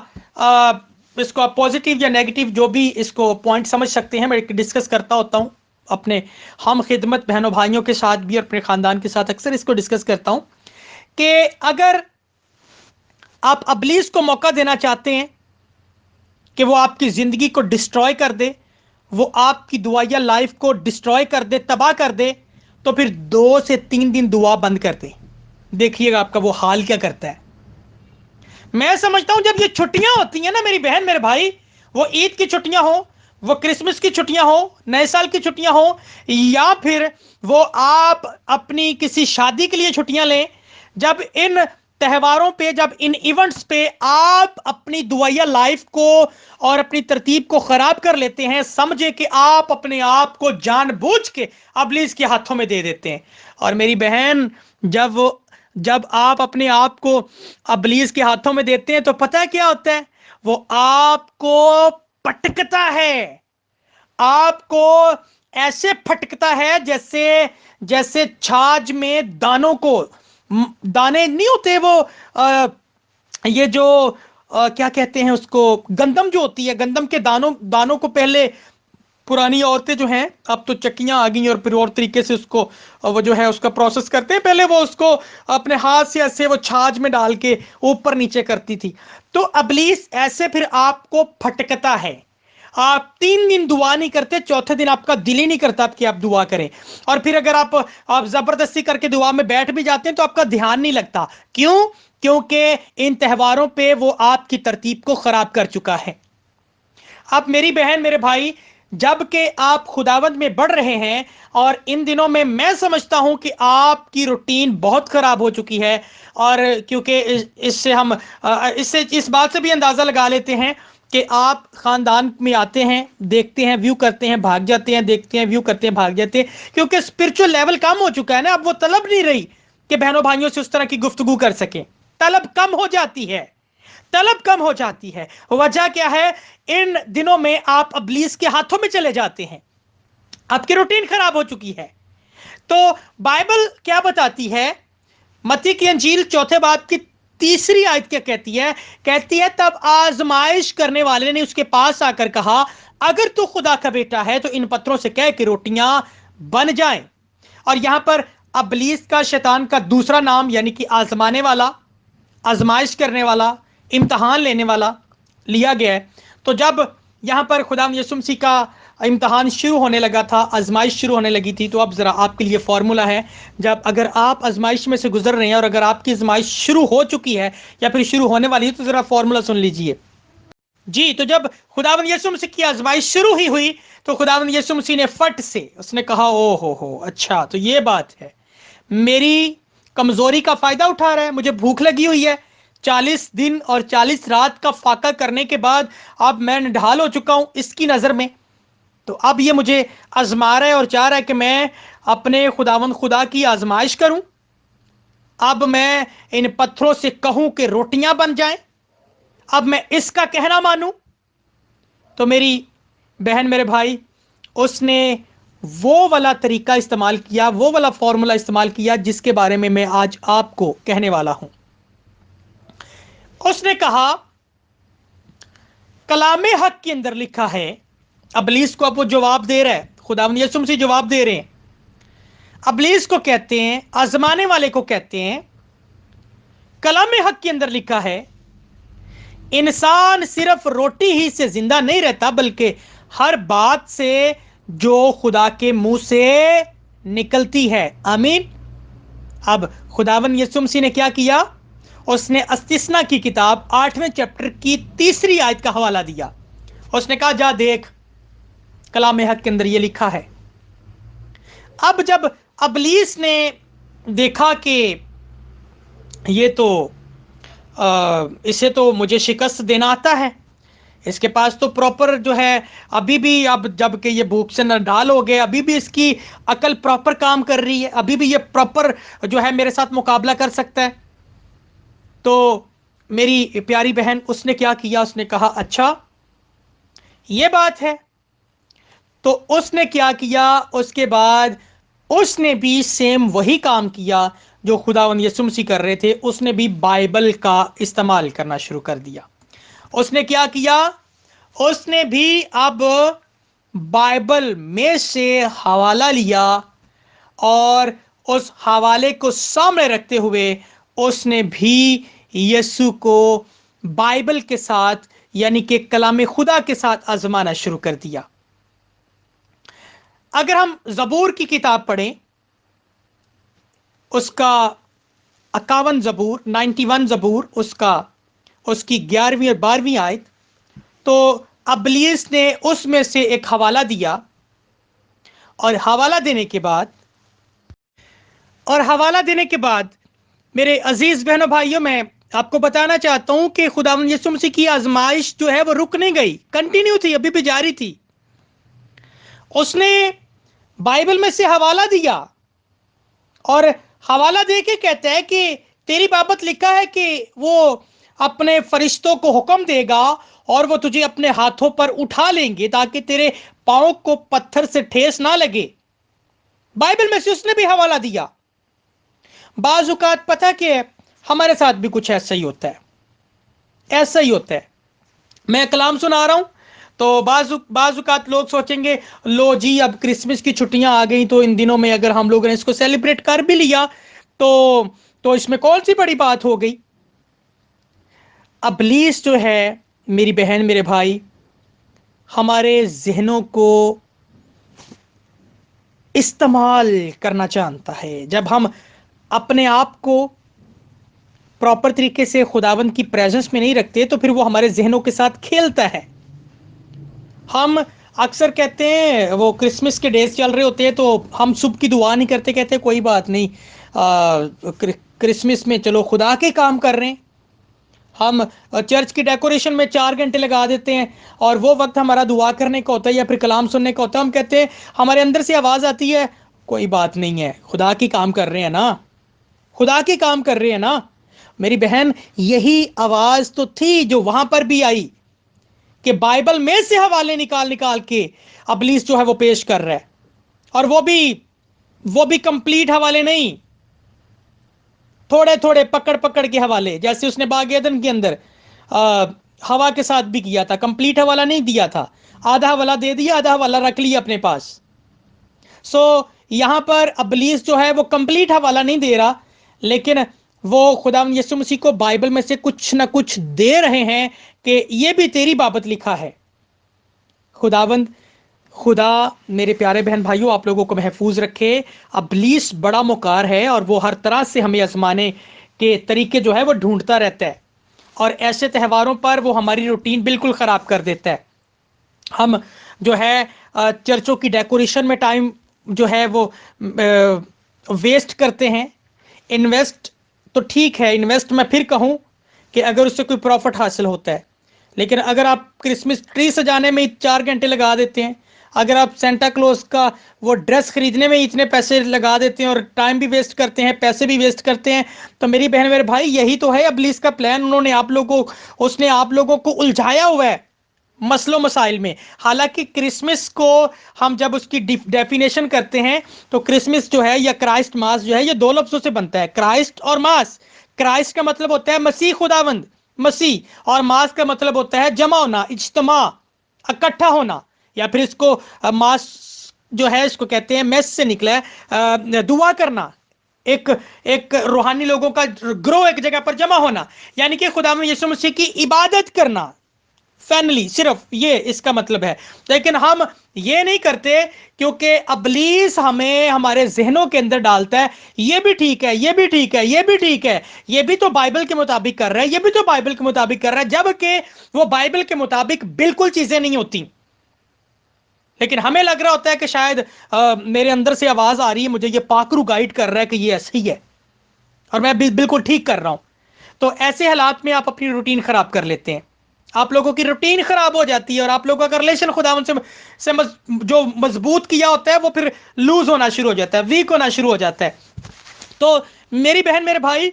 اس کو پوزیٹیو یا نیگیٹو جو بھی اس کو پوائنٹ سمجھ سکتے ہیں، میں ڈسکس کرتا ہوتا ہوں اپنے ہم خدمت بہنوں بھائیوں کے ساتھ بھی اور اپنے خاندان کے ساتھ اکثر اس کو ڈسکس کرتا ہوں کہ اگر آپ ابلیس کو موقع دینا چاہتے ہیں کہ وہ آپ کی زندگی کو ڈسٹروائے کر دے، وہ آپ کی دعائیا لائف کو ڈسٹروائے کر دے، تباہ کر دے، تو پھر 2 سے 3 دن دعا بند کر دے، دیکھیے گا آپ کا وہ حال کیا کرتا ہے۔ میں سمجھتا ہوں جب یہ چھٹیاں ہوتی ہیں نا میری بہن میرے بھائی، وہ عید کی چھٹیاں ہوں، وہ کرسمس کی چھٹیاں ہوں، نئے سال کی چھٹیاں ہوں، یا پھر وہ آپ اپنی کسی شادی کے لیے چھٹیاں لیں، جب ان تہواروں پہ، جب ان ایونٹس پہ آپ اپنی دعائیا لائف کو اور اپنی ترتیب کو خراب کر لیتے ہیں، سمجھے کہ آپ اپنے آپ کو جان بوجھ کے ابلیس کے ہاتھوں میں دے دیتے ہیں۔ اور میری بہن، جب آپ اپنے آپ کو ابلیس کے ہاتھوں میں دیتے ہیں تو پتہ ہے کیا ہوتا ہے؟ وہ آپ کو پٹکتا ہے، آپ کو ایسے پھٹکتا ہے جیسے چھاج میں دانوں کو، دانے نہیں ہوتے وہ یہ جو کیا کہتے ہیں اس کو، گندم جو ہوتی ہے، گندم کے دانوں کو پہلے پرانی عورتیں جو ہیں، اب تو چکیاں آ گئی اور پھر اور طریقے سے اس کو وہ جو ہے اس کا پروسیس کرتے ہیں، پہلے وہ اس کو اپنے ہاتھ سے ایسے وہ چھاج میں ڈال کے اوپر نیچے کرتی تھی۔ تو ابلیس ایسے پھر آپ کو پھٹکتا ہے، آپ 3 دن دعا نہیں کرتے، چوتھے دن آپ کا دل ہی نہیں کرتا کہ آپ دعا کریں، اور پھر اگر آپ زبردستی کر کے دعا میں بیٹھ بھی جاتے ہیں تو آپ کا دھیان نہیں لگتا۔ کیوں؟ کیونکہ ان تہواروں پہ وہ آپ کی ترتیب کو خراب کر چکا ہے۔ اب میری بہن میرے بھائی، جب کہ آپ خداوند میں بڑھ رہے ہیں، اور ان دنوں میں سمجھتا ہوں کہ آپ کی روٹین بہت خراب ہو چکی ہے، اور کیونکہ اس بات سے بھی اندازہ لگا لیتے ہیں کہ آپ خاندان میں آتے ہیں، دیکھتے ہیں، ویو کرتے ہیں، بھاگ جاتے ہیں، دیکھتے ہیں، ویو کرتے ہیں، بھاگ جاتے ہیں، کیونکہ اسپرچل لیول کم ہو چکا ہے نا، اب وہ طلب نہیں رہی کہ بہنوں بھائیوں سے اس طرح کی گفتگو کر سکیں، طلب کم ہو جاتی ہے، طلب کم ہو جاتی ہے۔ وجہ کیا ہے؟ ان دنوں میں آپ ابلیس کے ہاتھوں میں چلے جاتے ہیں، آپ کی روٹین خراب ہو چکی ہے۔ تو بائبل کیا بتاتی ہے؟ متی کی انجیل 4 باب کی 3 آیت کیا کہتی ہے؟ کہتی ہے تب آزمائش کرنے والے نے اس کے پاس آ کر کہا، اگر تو خدا کا بیٹا ہے تو ان پتھروں سے کہہ کہ روٹیاں بن جائیں۔ اور یہاں پر ابلیس کا، شیطان کا دوسرا نام یعنی کہ آزمانے والا، آزمائش کرنے والا، امتحان لینے والا لیا گیا ہے۔ تو جب یہاں پر خدا یسوع مسیح کا امتحان شروع ہونے لگا تھا، آزمائش شروع ہونے لگی تھی، تو اب ذرا آپ کے لیے فارمولا ہے، جب اگر آپ آزمائش میں سے گزر رہے ہیں اور اگر آپ کی آزمائش شروع ہو چکی ہے یا پھر شروع ہونے والی ہے، تو ذرا فارمولا سن لیجئے۔ جی، تو جب خداوند یسوع مسیح کی آزمائش شروع ہی ہوئی تو خداوند یسوع مسیح نے فٹ سے اس نے کہا، او ہو اچھا تو یہ بات ہے، میری کمزوری کا فائدہ اٹھا رہا ہے، مجھے بھوک لگی ہوئی ہے، 40 دن اور 40 رات کا فاقہ کرنے کے بعد اب میں نڈھال ہو چکا ہوں اس کی نظر میں، تو اب یہ مجھے آزما رہا ہے اور چاہ رہا ہے کہ میں اپنے خداوند خدا کی آزمائش کروں، اب میں ان پتھروں سے کہوں کہ روٹیاں بن جائیں، اب میں اس کا کہنا مانوں۔ تو میری بہن میرے بھائی، اس نے وہ والا طریقہ استعمال کیا، وہ والا فارمولا استعمال کیا جس کے بارے میں آج آپ کو کہنے والا ہوں۔ اس نے کہا، کلام حق کے اندر لکھا ہے، ابلیس کو اب وہ جواب دے رہا ہے، خداوند یسوع مسیح جواب دے رہے ہیں، ابلیس کو کہتے ہیں، آزمانے والے کو کہتے ہیں، کلام حق کے اندر لکھا ہے، انسان صرف روٹی ہی سے زندہ نہیں رہتا بلکہ ہر بات سے جو خدا کے منہ سے نکلتی ہے۔ آمین۔ اب خداوند یسوع مسیح نے کیا کیا؟ اس نے استثنا کی کتاب 8ویں چیپٹر کی 3 آیت کا حوالہ دیا، اس نے کہا جا دیکھ، کلام حق کے اندر یہ لکھا ہے۔ اب جب ابلیس نے دیکھا کہ یہ تو اسے تو مجھے شکست دینا آتا ہے، اس کے پاس تو پراپر جو ہے ابھی بھی، اب جب کہ یہ بھوک سے نڈال ہو گئے، ابھی بھی اس کی عقل پراپر کام کر رہی ہے، ابھی بھی یہ پراپر جو ہے میرے ساتھ مقابلہ کر سکتا ہے۔ تو میری پیاری بہن، اس نے کیا کیا؟ اس نے کہا اچھا یہ بات ہے، تو اس نے کیا کیا؟ اس کے بعد اس نے بھی سیم وہی کام کیا جو خداوند یسوع مسیح کر رہے تھے، اس نے بھی بائبل کا استعمال کرنا شروع کر دیا۔ اس نے کیا کیا؟ اس نے بھی اب بائبل میں سے حوالہ لیا، اور اس حوالے کو سامنے رکھتے ہوئے اس نے بھی یسوع کو بائبل کے ساتھ یعنی کہ کلام خدا کے ساتھ آزمانا شروع کر دیا۔ اگر ہم زبور کی کتاب پڑھیں، اس کا 51 زبور 91 زبور، اس کی 11ویں اور 12ویں آیت، تو ابلیس نے اس میں سے ایک حوالہ دیا، اور حوالہ دینے کے بعد میرے عزیز بہنوں بھائیوں، میں آپ کو بتانا چاہتا ہوں کہ خداوند یسوع مسیح کی آزمائش جو ہے وہ رک نہیں گئی، کنٹینیو تھی، ابھی بھی جاری تھی۔ اس نے بائبل میں سے حوالہ دیا، اور حوالہ دے کے کہتا ہے کہ تیری بابت لکھا ہے کہ وہ اپنے فرشتوں کو حکم دے گا اور وہ تجھے اپنے ہاتھوں پر اٹھا لیں گے تاکہ تیرے پاؤں کو پتھر سے ٹھیس نہ لگے۔ بائبل میں سے اس نے بھی حوالہ دیا۔ بعض اوقات پتہ کہ ہمارے ساتھ بھی کچھ ایسا ہی ہوتا ہے۔ میں کلام سنا رہا ہوں تو بعض اوقات لوگ سوچیں گے لو جی اب کرسمس کی چھٹیاں آ گئیں تو ان دنوں میں اگر ہم لوگوں نے اس کو سیلیبریٹ کر بھی لیا تو اس میں کون سی بڑی بات ہو گئی۔ ابلیس جو ہے میری بہن میرے بھائی، ہمارے ذہنوں کو استعمال کرنا چاہتا ہے۔ جب ہم اپنے آپ کو پراپر طریقے سے خداوند کی پریزنس میں نہیں رکھتے تو پھر وہ ہمارے ذہنوں کے ساتھ کھیلتا ہے۔ ہم اکثر کہتے ہیں، وہ کرسمس کے ڈیز چل رہے ہوتے ہیں تو ہم صبح کی دعا نہیں کرتے، کہتے کوئی بات نہیں، کرسمس میں چلو خدا کے کام کر رہے ہیں۔ ہم چرچ کی ڈیکوریشن میں 4 گھنٹے لگا دیتے ہیں، اور وہ وقت ہمارا دعا کرنے کا ہوتا ہے یا پھر کلام سننے کا ہوتا ہے۔ ہم کہتے ہیں، ہمارے اندر سے آواز آتی ہے کوئی بات نہیں ہے، خدا کی کام کر رہے ہیں نا، خدا کی کام کر رہے ہیں نا۔ میری بہن، یہی آواز تو تھی جو وہاں پر بھی آئی کہ بائبل میں سے حوالے نکال کے ابلیس جو ہے وہ پیش کر رہا ہے، اور وہ بھی کمپلیٹ حوالے نہیں، تھوڑے پکڑ کے حوالے، جیسے اس نے باغ عدن کے اندر ہوا کے ساتھ بھی کیا تھا۔ کمپلیٹ حوالہ نہیں دیا تھا، آدھا حوالہ دے دیا، آدھا حوالہ رکھ لیا اپنے پاس۔ یہاں پر ابلیس جو ہے وہ کمپلیٹ حوالہ نہیں دے رہا، لیکن وہ خداوند یسوع مسیح کو بائبل میں سے کچھ نہ کچھ دے رہے ہیں کہ یہ بھی تیری بابت لکھا ہے۔ خدا میرے پیارے بہن بھائیوں آپ لوگوں کو محفوظ رکھے۔ ابلیس بڑا مکار ہے، اور وہ ہر طرح سے ہمیں آزمانے کے طریقے جو ہے وہ ڈھونڈتا رہتا ہے، اور ایسے تہواروں پر وہ ہماری روٹین بالکل خراب کر دیتا ہے۔ ہم جو ہے چرچوں کی ڈیکوریشن میں ٹائم جو ہے وہ ویسٹ کرتے ہیں۔ انویسٹ تو ٹھیک ہے، انویسٹ میں پھر کہوں کہ اگر اس سے کوئی پروفٹ حاصل ہوتا ہے، لیکن اگر آپ کرسمس ٹری سجانے میں 4 گھنٹے لگا دیتے ہیں، اگر آپ سینٹا کلوز کا وہ ڈریس خریدنے میں اتنے پیسے لگا دیتے ہیں اور ٹائم بھی ویسٹ کرتے ہیں، پیسے بھی ویسٹ کرتے ہیں، تو میری بہن میرے بھائی یہی تو ہے ابلیس کا پلان۔ اس نے آپ لوگوں کو الجھایا ہوا ہے مسئلوں مسائل میں۔ حالانکہ کرسمس کو ہم جب اس کی ڈیفینیشن کرتے ہیں تو کرسمس جو ہے یا کرائسٹ ماس جو ہے یہ 2 لفظوں سے بنتا ہے، کرائسٹ اور ماس۔ کرائسٹ کا مطلب ہوتا ہے مسیح، خداوند مسیح، اور ماس کا مطلب ہوتا ہے جمع ہونا، اجتماع، اکٹھا ہونا، یا پھر اس کو ماس جو ہے اس کو کہتے ہیں میس سے نکلا ہے دعا کرنا، ایک روحانی لوگوں کا گروہ ایک جگہ پر جمع ہونا، یعنی کہ خداوند یسوع مسیح کی عبادت کرنا، فینلی، صرف یہ اس کا مطلب ہے۔ لیکن ہم یہ نہیں کرتے کیونکہ ابلیس ہمیں ہمارے ذہنوں کے اندر ڈالتا ہے یہ بھی ٹھیک ہے، یہ بھی ٹھیک ہے، یہ بھی ٹھیک ہے، یہ بھی تو بائبل کے مطابق کر رہا ہے، یہ بھی تو بائبل کے مطابق کر رہا ہے، جبکہ وہ بائبل کے مطابق بالکل چیزیں نہیں ہوتی۔ لیکن ہمیں لگ رہا ہوتا ہے کہ شاید میرے اندر سے آواز آ رہی ہے، مجھے یہ پاکرو گائیڈ کر رہا ہے کہ یہ ایسے ہی ہے اور میں بالکل ٹھیک کر رہا ہوں۔ تو ایسے حالات میں آپ اپنی روٹین خراب کر لیتے ہیں، آپ لوگوں کی روٹین خراب ہو جاتی ہے، اور آپ لوگوں کا ریلیشن خداوند سے جو مضبوط کیا ہوتا ہے وہ پھر لوز ہونا شروع ہو جاتا ہے، ویک ہونا شروع ہو جاتا ہے۔ تو میری بہن میرے بھائی،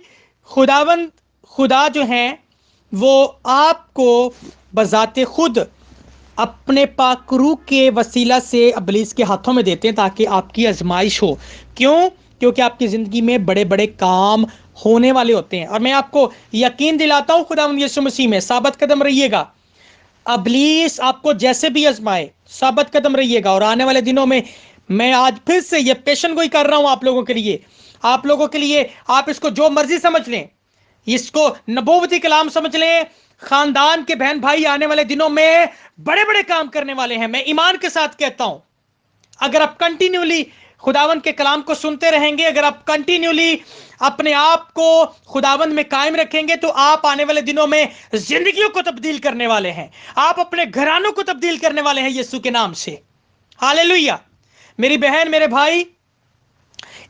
خدا جو ہیں وہ آپ کو بذات خود اپنے پاک روح کے وسیلہ سے ابلیس کے ہاتھوں میں دیتے ہیں تاکہ آپ کی آزمائش ہو۔ کیونکہ آپ کی زندگی میں بڑے بڑے کام ہونے والے ہوتے ہیں، اور میں آپ کو یقین دلاتا ہوں خداوند یسوع مسیح میں ثابت قدم رہیے گا۔ ابلیس آپ کو جیسے بھی آزمائے ثابت قدم رہیے گا، اور آنے والے دنوں میں آج پھر سے یہ پیشن گوئی کر رہا ہوں آپ لوگوں کے لیے، آپ اس کو جو مرضی سمجھ لیں، इसको नबूवती कलाम समझ लें। खानदान के बहन भाई आने वाले दिनों में बड़े बड़े काम करने वाले हैं। मैं ईमान के साथ कहता हूं, अगर आप कंटिन्यूली खुदावंद के कलाम को सुनते रहेंगे, अगर आप कंटिन्यूली अपने आप को खुदावंद में कायम रखेंगे, तो आप आने वाले दिनों में जिंदगियों को तब्दील करने वाले हैं। आप अपने घरानों को तब्दील करने वाले हैं यीशु के नाम से। हालेलुया। मेरी बहन, मेरे भाई,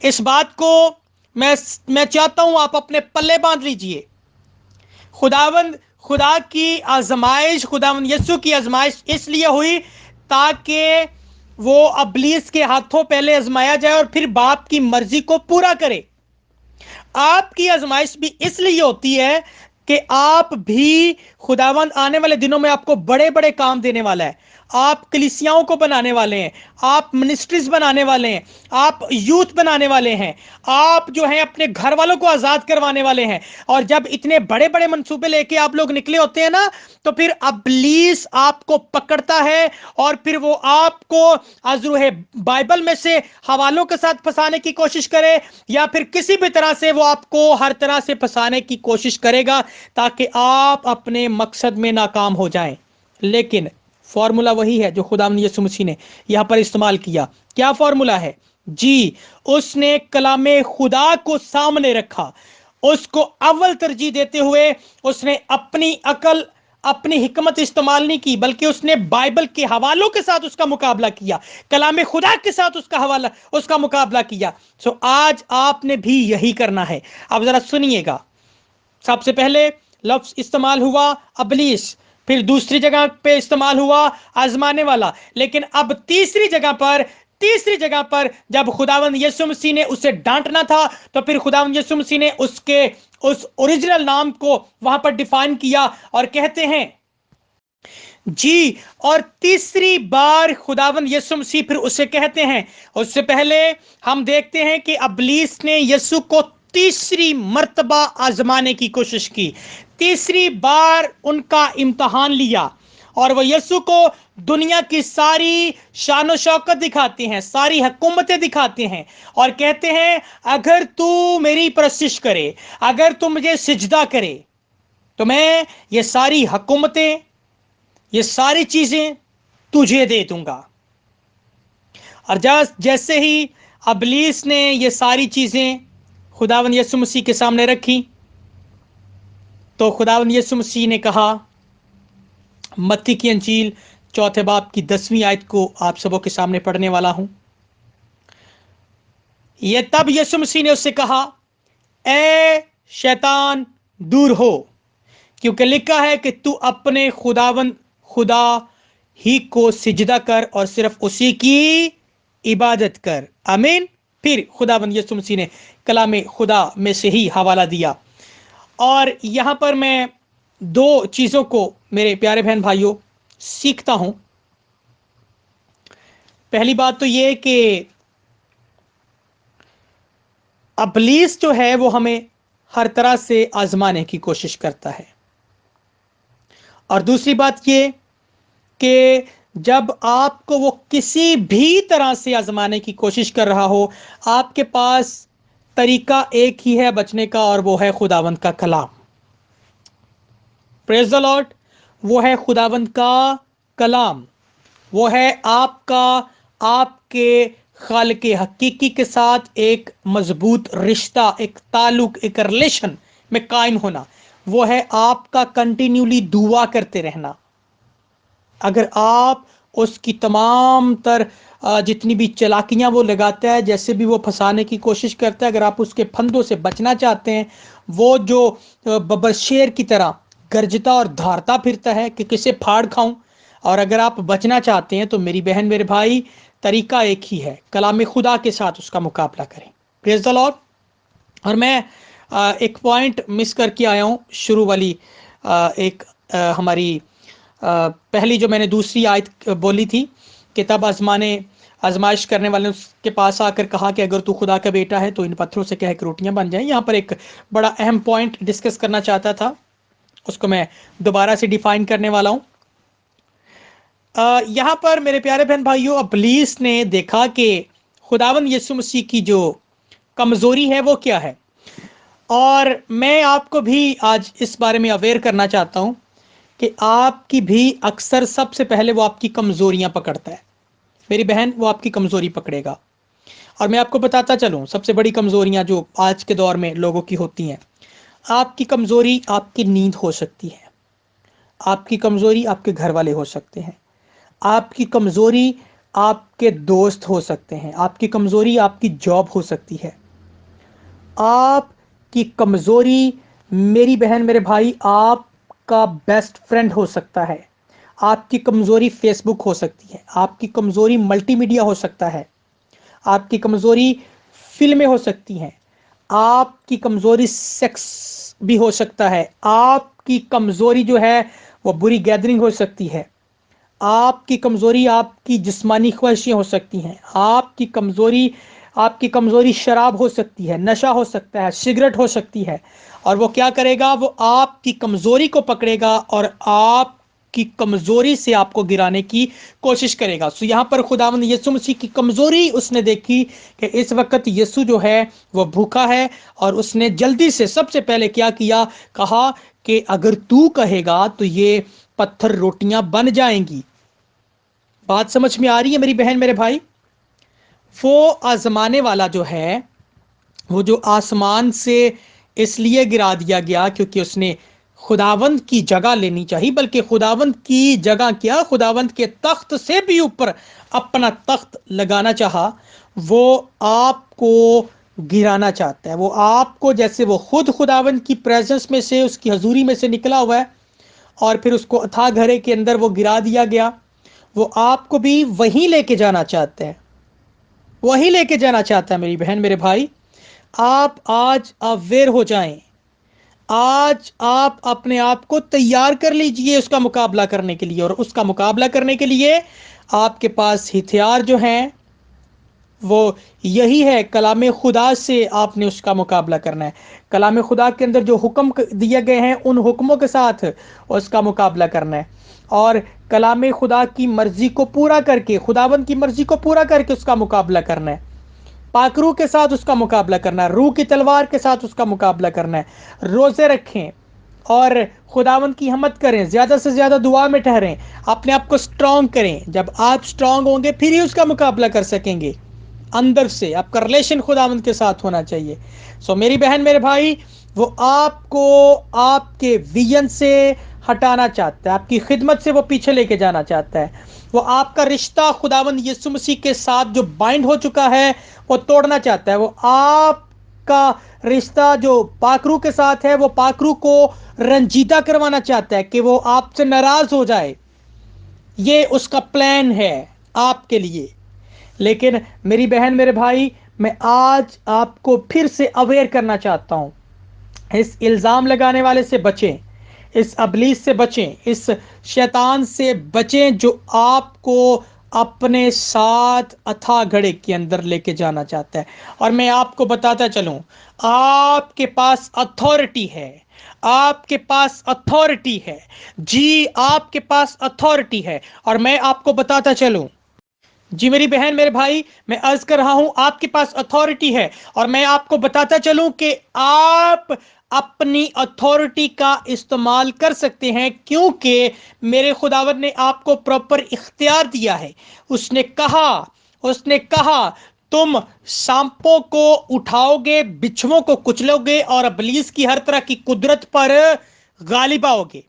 इस बात को मैं चाहता हूं आप अपने पल्ले बांध लीजिए। खुदावंद खुदा की आजमाइश, खुदावंद यीशु की आजमाइश इसलिए हुई ताकि वो अबलीस के हाथों पहले आजमाया जाए और फिर बाप की मर्जी को पूरा करे। आपकी आजमाइश भी इसलिए होती है कि आप भी, खुदावंद आने वाले दिनों में आपको बड़े बड़े काम देने वाला है। आप कलीसियाओं को बनाने वाले हैं, आप मिनिस्ट्रीज बनाने वाले हैं, आप यूथ बनाने वाले हैं, आप जो हैं अपने घर वालों को आजाद करवाने वाले हैं। और जब इतने बड़े बड़े मंसूबे लेके आप लोग निकले होते हैं ना, तो फिर अबलीस आपको पकड़ता है और फिर वो आपको अज़रूह बाइबल में से हवालों के साथ फंसाने की कोशिश करे, या फिर किसी भी तरह से वो आपको हर तरह से फंसाने की कोशिश करेगा ताकि आप अपने मकसद में नाकाम हो जाएं। लेकिन फॉर्मूला वही है जो खुदावंद यीशु मसीह ने यहां पर इस्तेमाल किया। क्या फॉर्मूला है जी? उसने कलामे खुदा को सामने रखा, उसको अव्वल तरजीह देते हुए उसने अपनी अकल, अपनी हिकमत इस्तेमाल नहीं की, बल्कि उसने बाइबल के हवालों के साथ उसका मुकाबला किया, कलामे खुदा के साथ उसका मुकाबला किया। सो आज आपने भी यही करना है। अब जरा सुनिएगा। सबसे पहले लफ्ज इस्तेमाल हुआ अबलीस, फिर दूसरी जगह पे इस्तेमाल हुआ आजमाने वाला, लेकिन अब तीसरी जगह पर जब खुदावंद यीशु मसीह ने उसे डांटना था, तो फिर खुदावंद यीशु मसीह ने उसके उस ओरिजिनल नाम को वहां पर डिफाइन किया और कहते हैं जी। और तीसरी बार खुदावंद यीशु मसीह फिर उसे कहते हैं। उससे पहले हम देखते हैं कि अबलीस ने यीशु को तीसरी मर्तबा आजमाने की कोशिश की, तीसरी बार उनका इम्तहान लिया, और वह यीशु को दुनिया की सारी शान शौकत दिखाते हैं, सारी हुकूमतें दिखाते हैं और कहते हैं अगर तू मेरी परस्तिश करे, अगर तू मुझे सिजदा करे, तो मैं ये सारी हुकूमतें, ये सारी चीजें तुझे दे दूंगा। और जैसे ही अबलीस ने ये सारी चीजें खुदावंद यीशु मसीह के सामने रखी, तो खुदावंद यीशु मसीह ने कहा, मत्ती की अंजील 4 बाब की 10वीं आयत को आप सबों के सामने पढ़ने वाला हूं। यह तब यीशु मसीह ने उससे कहा, ए शैतान दूर हो, क्योंकि लिखा है कि तू अपने खुदावंद खुदा ही को सिजदा कर और सिर्फ उसी की इबादत कर। आमीन। फिर खुदावंद यीशु मसीह ने कलामे खुदा में से ही हवाला दिया। और यहां पर मैं दो चीजों को मेरे प्यारे बहन भाइयों सीखता हूं। पहली बात तो यह कि अबलीस जो है वो हमें हर तरह से आजमाने की कोशिश करता है। और दूसरी बात ये कि जब आपको वो किसी भी तरह से आजमाने की कोशिश कर रहा हो, आपके पास तरीका एक ही है बचने का, और वो है खुदावंद का कलाम। Praise the Lord. वो है खुदावंद का कलाम, वो है आपके खालिक हकीकी के साथ एक मजबूत रिश्ता, एक ताल्लुक, एक रिलेशन में कायम होना। वो है आपका कंटिन्यूली दुआ करते रहना। अगर आप उसकी तमाम तर जितनी भी चालाकियां वो लगाता है, जैसे भी वो फंसाने की कोशिश करता है, अगर आप उसके फंदों से बचना चाहते हैं, वो जो बबर शेर की तरह गरजता और धारता फिरता है कि किसे फाड़ खाऊं, और अगर आप बचना चाहते हैं तो मेरी बहन, मेरे भाई, तरीका एक ही है, कलाम खुदा के साथ उसका मुकाबला करें। Praise the Lord. और मैं एक पॉइंट मिस करके आया हूं, शुरू वाली हमारी पहली जो मैंने दूसरी आयत बोली थी कि तब आजमाइश करने वाले उसके पास आकर कहा कि अगर तू खुदा का बेटा है तो इन पत्थरों से कह के रोटियां बन जाएं। यहाँ पर एक बड़ा अहम पॉइंट डिस्कस करना चाहता था, उसको मैं दोबारा से डिफाइन करने वाला हूं। यहाँ पर मेरे प्यारे बहन भाइयों, अबलीस ने देखा कि खुदावंद यीशु मसीह की जो कमजोरी है वो क्या है। اور میں آپ کو بھی آج اس بارے میں اویئر کرنا چاہتا ہوں کہ آپ کی بھی اکثر سب سے پہلے وہ آپ کی کمزوریاں پکڑتا ہے. میری بہن وہ آپ کی کمزوری پکڑے گا. اور میں آپ کو بتاتا چلوں سب سے بڑی کمزوریاں جو آج کے دور میں لوگوں کی ہوتی ہیں. آپ کی کمزوری آپ کی نیند ہو سکتی ہے. آپ کی کمزوری آپ کے گھر والے ہو سکتے ہیں. آپ کی کمزوری آپ کے دوست ہو سکتے ہیں. آپ کی کمزوری آپ کی جاب ہو سکتی ہے. آپ کی کمزوری میری بہن میرے بھائی آپ کا بیسٹ فرینڈ ہو سکتا ہے. آپ کی کمزوری فیس بک ہو سکتی ہے. آپ کی کمزوری ملٹی میڈیا ہو سکتا ہے. آپ کی کمزوری فلمیں ہو سکتی ہیں. آپ کی کمزوری سیکس بھی ہو سکتا ہے. آپ کی کمزوری جو ہے وہ بری گیدرنگ ہو سکتی ہے. آپ کی کمزوری آپ کی جسمانی خواہشیں ہو سکتی ہیں. آپ کی کمزوری شراب ہو سکتی ہے, نشہ ہو سکتا ہے, سگریٹ ہو سکتی ہے. اور وہ کیا کرے گا, وہ آپ کی کمزوری کو پکڑے گا اور آپ کی کمزوری سے آپ کو گرانے کی کوشش کرے گا. سو یہاں پر خداوند یسوع مسیح کی کمزوری اس نے دیکھی کہ اس وقت یسوع جو ہے وہ بھوکا ہے, اور اس نے جلدی سے سب سے پہلے کیا کہا کہ اگر تو کہے گا تو یہ پتھر روٹیاں بن جائیں گی. بات سمجھ میں آ رہی ہے میری بہن میرے بھائی؟ وہ آزمانے والا جو ہے وہ جو آسمان سے اس لیے گرا دیا گیا کیونکہ اس نے خداوند کی جگہ لینی چاہیے, بلکہ خداوند کی جگہ کیا, خداوند کے تخت سے بھی اوپر اپنا تخت لگانا چاہا. وہ آپ کو گرانا چاہتا ہے. وہ آپ کو, جیسے وہ خود خداوند کی پریزنس میں سے, اس کی حضوری میں سے نکلا ہوا ہے اور پھر اس کو اتھا گھرے کے اندر وہ گرا دیا گیا, وہ آپ کو بھی وہیں لے کے جانا چاہتے ہیں. وہی لے کے جانا چاہتا ہے میری بہن میرے بھائی. آپ آج اویئر ہو جائیں. آج آپ اپنے آپ کو تیار کر لیجئے اس کا مقابلہ کرنے کے لیے. اور اس کا مقابلہ کرنے کے لیے آپ کے پاس ہتھیار جو ہیں وہ یہی ہے, کلام خدا سے آپ نے اس کا مقابلہ کرنا ہے. کلام خدا کے اندر جو حکم دیے گئے ہیں ان حکموں کے ساتھ اس کا مقابلہ کرنا ہے. اور کلام خدا کی مرضی کو پورا کر کے, خداوند کی مرضی کو پورا کر کے اس کا مقابلہ کرنا ہے. پاک روح کے ساتھ اس کا مقابلہ کرنا ہے. روح کی تلوار کے ساتھ اس کا مقابلہ کرنا ہے. روزے رکھیں اور خداوند کی حمد کریں, زیادہ سے زیادہ دعا میں ٹھہریں, اپنے آپ کو سٹرونگ کریں. جب آپ سٹرونگ ہوں گے پھر ہی اس کا مقابلہ کر سکیں گے. اندر سے آپ کا ریلیشن خداوند کے ساتھ ہونا چاہیے. سو میری بہن میرے بھائی, وہ آپ کو آپ کے ویژن سے ہٹانا چاہتا ہے, آپ کی خدمت سے وہ پیچھے لے کے جانا چاہتا ہے. وہ آپ کا رشتہ خداوند یسوع مسیح کے ساتھ جو بائنڈ ہو چکا ہے وہ توڑنا چاہتا ہے. وہ آپ کا رشتہ جو پاکرو کے ساتھ ہے وہ پاکرو کو رنجیدہ کروانا چاہتا ہے کہ وہ آپ سے ناراض ہو جائے. یہ اس کا پلان ہے آپ کے لیے. لیکن میری بہن میرے بھائی, میں آج آپ کو پھر سے اویئر کرنا چاہتا ہوں, اس الزام لگانے والے سے بچیں, اس ابلیس سے بچیں, اس شیطان سے بچیں جو آپ کو اپنے ساتھ اتھا گھڑے کے اندر لے کے جانا چاہتا ہے. اور میں آپ کو بتاتا چلوں, آپ کے پاس اتھارٹی ہے. آپ کے پاس اتھارٹی ہے. جی آپ کے پاس اتھارٹی ہے. اور میں آپ کو بتاتا چلوں, جی میری بہن میرے بھائی, میں عرض کر رہا ہوں آپ کے پاس اتھارٹی ہے. اور میں آپ کو بتاتا چلوں کہ آپ اپنی اتھارٹی کا استعمال کر سکتے ہیں, کیونکہ میرے خداوند نے آپ کو پراپر اختیار دیا ہے. اس نے کہا تم سانپوں کو اٹھاؤ گے, بچھووں کو کچلو گے اور ابلیس کی ہر طرح کی قدرت پر غالب آؤ گے.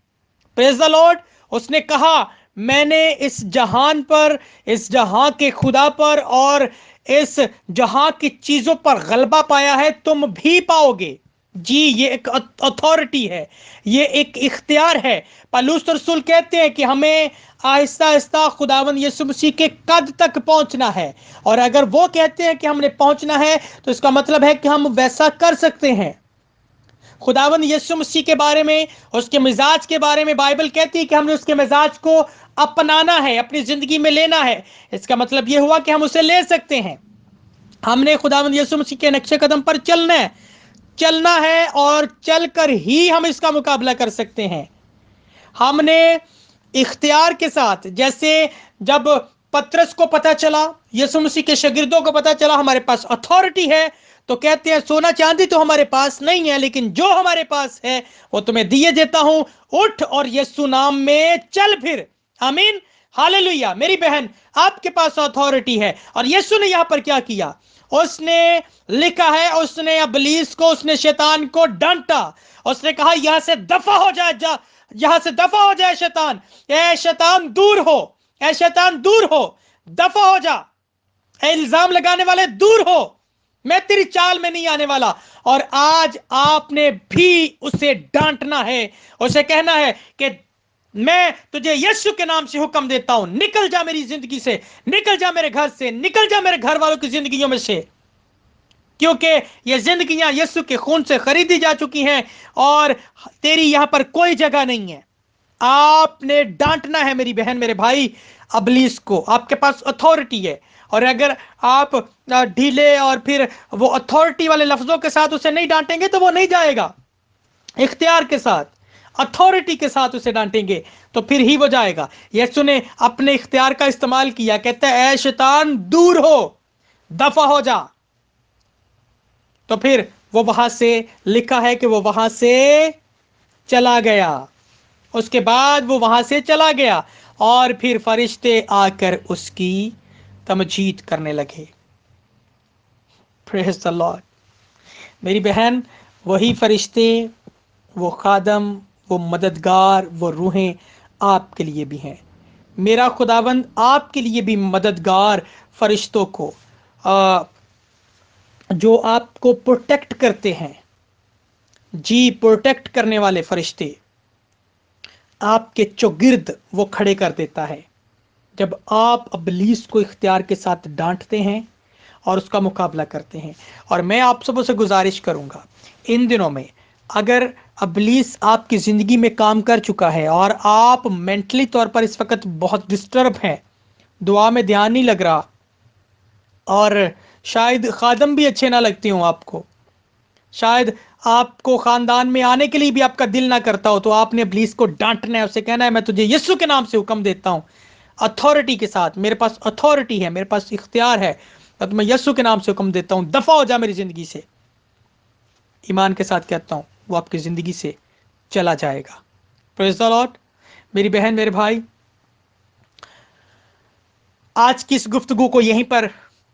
پریز دی لارڈ. اس نے کہا میں نے اس جہان پر, اس جہاں کے خدا پر اور اس جہاں کی چیزوں پر غلبہ پایا ہے, تم بھی پاؤ گے. جی یہ ایک اتھارٹی ہے, یہ ایک اختیار ہے. پالوس رسول کہتے ہیں کہ ہمیں آہستہ آہستہ خداوند یسوع مسیح کے قد تک پہنچنا ہے. اور اگر وہ کہتے ہیں کہ ہم نے پہنچنا ہے تو اس کا مطلب ہے کہ ہم ویسا کر سکتے ہیں. خداوند یسوع مسیح کے بارے میں, اس کے مزاج کے بارے میں بائبل کہتی ہے کہ ہم نے اس کے مزاج کو اپنانا ہے, اپنی زندگی میں لینا ہے. اس کا مطلب یہ ہوا کہ ہم اسے لے سکتے ہیں. ہم نے خداوند یسوع مسیح کے نقشے قدم پر چلنا ہے اور چل کر ہی ہم اس کا مقابلہ کر سکتے ہیں. ہم نے اختیار کے ساتھ, جیسے جب پترس کو پتا چلا, یسوع مسیح کے شاگردوں کو پتا چلا ہمارے پاس اتھارٹی ہے, तो कहते हैं सोना चांदी तो हमारे पास नहीं है, लेकिन जो हमारे पास है वो तुम्हें दिए देता हूं, उठ और यीशु नाम में चल फिर। आमीन, हालेलुया। मेरी बहन, आपके पास अथॉरिटी है। और यीशु ने यहां पर क्या किया? उसने लिखा है, उसने इब्लीस को, उसने शैतान को डांटा। उसने कहा यहां से दफा हो जाए, जा यहां से दफा हो जाए शैतान। ए शैतान दूर हो, ए शैतान दूर हो, दफा हो जा। इल्जाम लगाने वाले दूर हो, मैं तेरी चाल में नहीं आने वाला। और आज आपने भी उसे डांटना है, उसे कहना है कि मैं तुझे यीशु के नाम से हुक्म देता हूं, निकल जा मेरी जिंदगी से, निकल जा मेरे घर से, निकल जा मेरे घर वालों की जिंदगियों में से, क्योंकि ये जिंदगियां यीशु के खून से खरीदी जा चुकी हैं और तेरी यहां पर कोई जगह नहीं है। आपने डांटना है मेरी बहन, मेरे भाई, इब्लीस को। आपके पास अथॉरिटी है, और अगर आप ढीले और फिर वो अथॉरिटी वाले लफ्जों के साथ उसे नहीं डांटेंगे तो वो नहीं जाएगा। इख्तियार के साथ, अथॉरिटी के साथ उसे डांटेंगे तो फिर ही वो जाएगा। यीशु ने अपने इख्तियार का इस्तेमाल किया, कहता है ऐ शैतान दूर हो, दफा हो जा। तो फिर वो वहां से, लिखा है कि वो वहां से चला गया। उसके बाद वो वहां से चला गया और फिर फरिश्ते आकर उसकी तमजीद करने लगे। Praise the Lord. मेरी बहन, वही फरिश्ते, वो खादम, वो मददगार, वो रूहें आपके लिए भी हैं। मेरा खुदावंद आपके लिए भी मददगार फरिश्तों को, जो आपको प्रोटेक्ट करते हैं, जी, प्रोटेक्ट करने वाले फरिश्ते आपके चौगिर्द वो खड़े कर देता है जब आप इब्लीस को इख्तियार के साथ डांटते हैं और उसका मुकाबला करते हैं। और मैं आप सबों से गुजारिश करूंगा, इन दिनों में अगर इब्लीस आपकी ज़िंदगी में काम कर चुका है और आप मेंटली तौर पर इस वक्त बहुत डिस्टर्ब हैं, दुआ में ध्यान नहीं लग रहा, और शायद खादम भी अच्छे ना लगते हों आपको, शायद आपको खानदान में आने के लिए भी आपका दिल ना करता हो, तो आपने इब्लीस को डांटना है, उसे कहना है मैं तुझे यीशु के नाम से हुक्म देता हूं, अथॉरिटी के साथ, मेरे पास अथॉरिटी है, मेरे पास इख्तियार है, तो मैं यीशु के नाम से हुक्म देता हूं, दफा हो जा मेरी जिंदगी से। ईमान के साथ कहता हूं, वो आपकी जिंदगी से चला जाएगा। Praise the Lord. मेरी बहन, मेरे भाई, आज की इस गुफ्तगू को यहीं पर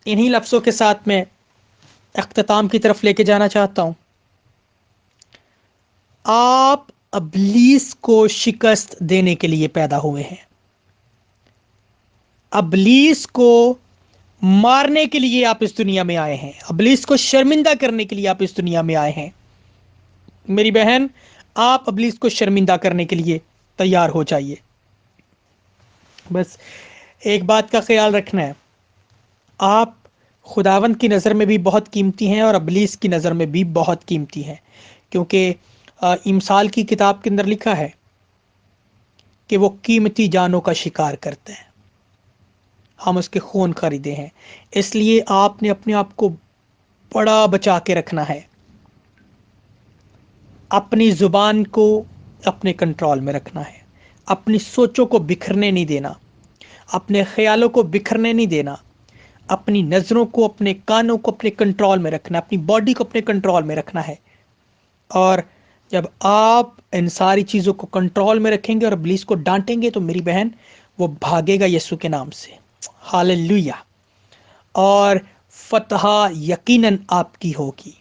इन्हीं लफ्ज़ों के साथ मैं अख्ताम की तरफ लेके जाना चाहता हूं। आप इब्लीस को शिकस्त देने के लिए पैदा हुए हैं। इब्लीस को मारने के लिए आप इस दुनिया में आए हैं। इब्लीस को शर्मिंदा करने के लिए आप इस दुनिया में आए हैं। मेरी बहन, आप इब्लीस को शर्मिंदा करने के लिए तैयार हो जाइए। बस एक बात का ख्याल रखना है, आप खुदावंद की नज़र में भी बहुत कीमती हैं और इब्लीस की नज़र में भी बहुत कीमती हैं, क्योंकि इमसाल की किताब के अंदर लिखा है कि वो कीमती जानों का शिकार करते हैं, हम उसके खून खरीदे हैं। इसलिए आपने अपने आप को बड़ा बचा के रखना है, अपनी ज़ुबान को अपने कंट्रोल में रखना है, अपनी सोचों को बिखरने नहीं देना, अपने ख्यालों को बिखरने नहीं देना, अपनी नज़रों को, अपने कानों को अपने कंट्रोल में रखना, अपनी बॉडी को अपने कंट्रोल में रखना है। और जब आप इन सारी चीज़ों को कंट्रोल में रखेंगे और इब्लीस को डांटेंगे तो मेरी बहन, वो भागेगा यीशु के नाम से। हालेलुया। और फतह यकीनन आपकी होगी,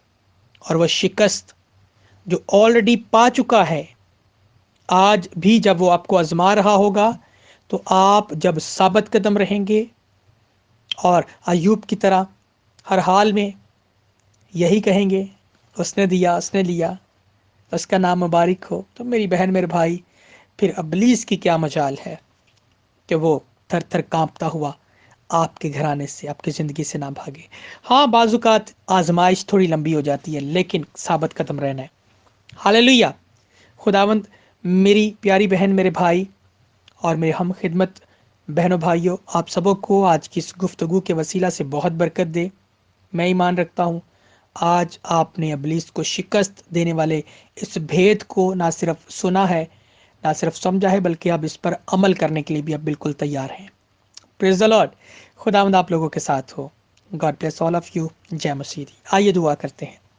और वह शिकस्त जो ऑलरेडी पा चुका है, आज भी जब वो आपको आजमा रहा होगा, तो आप जब साबित कदम रहेंगे और अय्यूब की तरह हर हाल में यही कहेंगे, उसने दिया, उसने लिया, उसका नाम मुबारक हो, तो मेरी बहन, मेरे भाई, फिर इब्लीस की क्या मजाल है कि वो थर थर कांपता हुआ आपके घराने से, आपकी ज़िंदगी से ना भागे। हाँ, बाज़ुकात आजमाइश थोड़ी लंबी हो जाती है, लेकिन साबित कदम रहना है। हालेलुया। खुदावंद मेरी प्यारी बहन, मेरे भाई और मेरे हम खिदमत बहनों भाइयों, आप सबों को आज की इस गुफ्तगू के वसीला से बहुत बरकत दे। मैं ईमान रखता हूँ आज आपने इब्लीस को शिकस्त देने वाले इस भेद को ना सिर्फ सुना है, ना सिर्फ समझा है, बल्कि आप इस पर अमल करने के लिए भी आप बिल्कुल तैयार हैं। Praise the lord. खुदावंद आप लोगों के साथ हो। God bless all of you. جے مسیح. آئیے دعا کرتے ہیں.